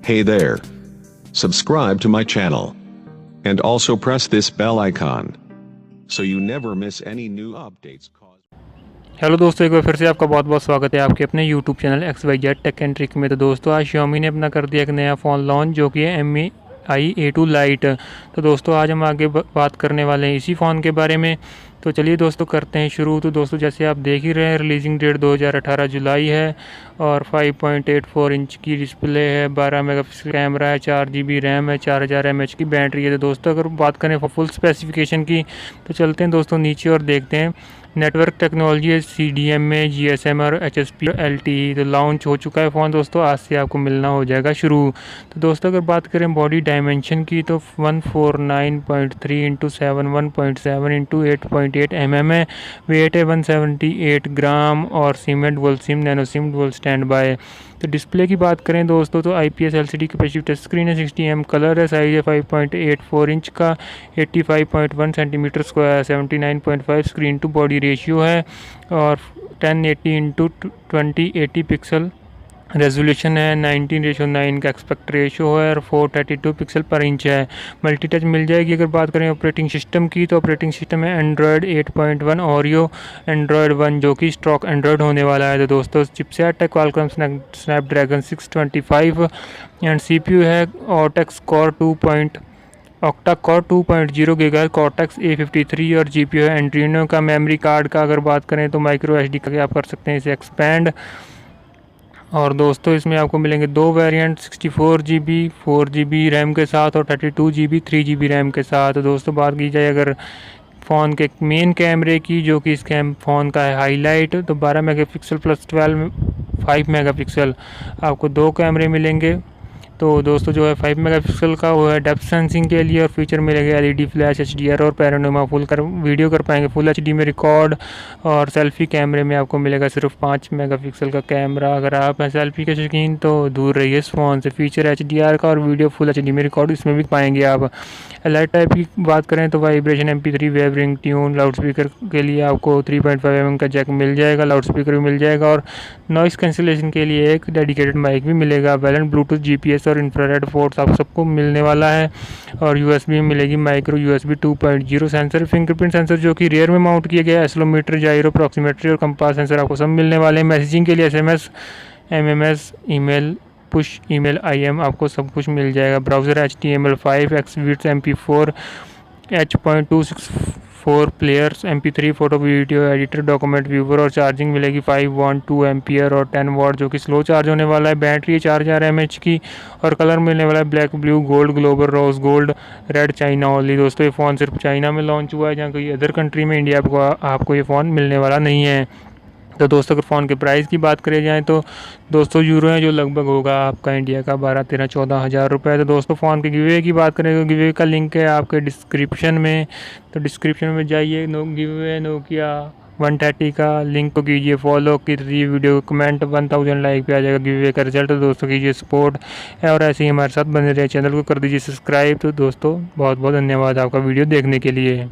Hey there. Subscribe to my channel. And also press this bell icon. So you never miss any new updates. Hello दोस्तों, एक बार फिर से आपका बहुत बहुत स्वागत है आपके अपने YouTube channel XYZ tech and trick में। तो दोस्तों आज Xiaomi ने अपना कर दिया एक नया फ़ोन लॉन्च जो कि है MI A2 लाइट। तो दोस्तों आज हम आगे बात करने वाले हैं इसी फ़ोन के बारे में। तो चलिए दोस्तों करते हैं शुरू। तो दोस्तों जैसे आप देख ही रहे हैं, रिलीजिंग डेट 2018 जुलाई है और 5.84 इंच की डिस्प्ले है, 12 मेगापिक्सल कैमरा है, 4 GB रैम है, 4000 mAh की बैटरी है। तो दोस्तों अगर बात करें फुल स्पेसिफिकेशन की तो चलते हैं दोस्तों नीचे और देखते हैं। नेटवर्क टेक्नोलॉजी है CDMA, GSM और HSP LTE। तो लॉन्च हो चुका है फ़ोन दोस्तों, आज से आपको मिलना हो जाएगा शुरू। तो दोस्तों अगर बात करें बॉडी डायमेंशन की तो 149.3 × 71.7 × 8.8 mm है। वेट है 178 ग्राम और cement dual SIM nano SIM dual stand by. तो डिस्प्ले की बात करें दोस्तों तो IPS LCD capacitive touch screen है, 60mm कलर है, साइज़ है 5.84 इंच का, 85.1 centimetre square, 79.5 screen to body ratio है और 1080 × 2080 पिक्सल रेजोल्यूशन है, 19:9 का एक्सपेक्ट रेशो है और 432 पिक्सल पर इंच है। मल्टी टच मिल जाएगी। अगर बात करें ऑपरेटिंग सिस्टम की तो ऑपरेटिंग सिस्टम है एंड्रॉयड 8.1 ओरियो एंड्रॉयड 1 जो कि स्टॉक एंड्रॉयड होने वाला है। तो दोस्तों चिपसेट है क्वालकॉम स्नैपड्रैगन 625 एंड CPU है octa core 2.0 gigahertz cortex A53 और GPU है एंड्रीनो का। मेमोरी कार्ड का अगर बात करें तो माइक्रो SD का आप कर सकते हैं इसे एक्सपैंड। और दोस्तों इसमें आपको मिलेंगे दो वेरिएंट, 64 GB 4 GB रैम के साथ और 32 GB 3 GB रैम के साथ। तो दोस्तों बात की जाए अगर फ़ोन के मेन कैमरे की जो कि इस फ़ोन का है हाईलाइट, तो 12 मेगापिक्सल प्लस 5 मेगापिक्सल आपको दो कैमरे मिलेंगे। तो दोस्तों जो है 5 मेगापिक्सल का वो है डेप्थ सेंसिंग के लिए और फीचर मिलेगा LED फ्लैश HDR और पैनोरामा वीडियो कर पाएंगे फुल HD में रिकॉर्ड। और सेल्फी कैमरे में आपको मिलेगा सिर्फ 5 मेगापिक्सल का कैमरा। अगर आप हैं सेल्फी के शौकीन तो दूर रहिए इस फ़ोन से। फीचर HDR का और वीडियो फुल HD में रिकॉर्ड इसमें भी पाएंगे आप। लाइट टाइप की बात करें तो vibration MP3 wave ring tune loud speaker के लिए आपको 3.5 mm का जैक मिल जाएगा, लाउड स्पीकर भी मिल जाएगा और नॉइस कैंसिलेशन के लिए एक डेडिकेटेड माइक भी मिलेगा। वैलेंट ब्लूटूथ GPS और इंफ्रारेड पोर्ट्स आप सबको मिलने वाला है और USB मिलेगी micro USB 2.0 sensor, fingerprint sensor जो कि रियर में माउंट किया गया है, एक्सेलेरोमीटर, जाइरो, प्रॉक्सीमेट्री और कंपास सेंसर आपको सब मिलने वाले हैं। मैसेजिंग के लिए SMS, MMS, email, push email, IM आपको सब कुछ मिल जाएगा। Browser HTML5, XVids, MP4, H.264 players, MP3 photo video editor, document viewer और चार्जिंग मिलेगी 5 वॉट 2 एम्पियर और 10 वॉट जो कि स्लो चार्ज होने वाला है। बैटरी है 4000 mAh की और कलर मिलने वाला है black, blue, gold, global, rose gold, red, China only. दोस्तों ये फ़ोन सिर्फ चाइना में लॉन्च हुआ है, जहाँ कोई अदर कंट्री में इंडिया को आपको ये फ़ोन मिलने वाला नहीं है। तो दोस्तों अगर फ़ोन के प्राइस की बात करें जाए तो 200 यूरो है जो लगभग होगा आपका इंडिया का 12-13-14 हज़ार रुपये। तो दोस्तों फ़ोन के गिवे की बात करें तो गिवे का लिंक है आपके डिस्क्रिप्शन में। तो डिस्क्रिप्शन में जाइए, गिवे नोकिया 130 का लिंक को कीजिए फॉलो, कीजिए वीडियो कमेंट, 1000 लाइक पे आ जाएगा गिवे का रिजल्ट। तो दोस्तों कीजिए सपोर्ट और ऐसे ही हमारे साथ बने रहे, चैनल को कर दीजिए सब्सक्राइब। तो दोस्तों बहुत बहुत धन्यवाद आपका वीडियो देखने के लिए।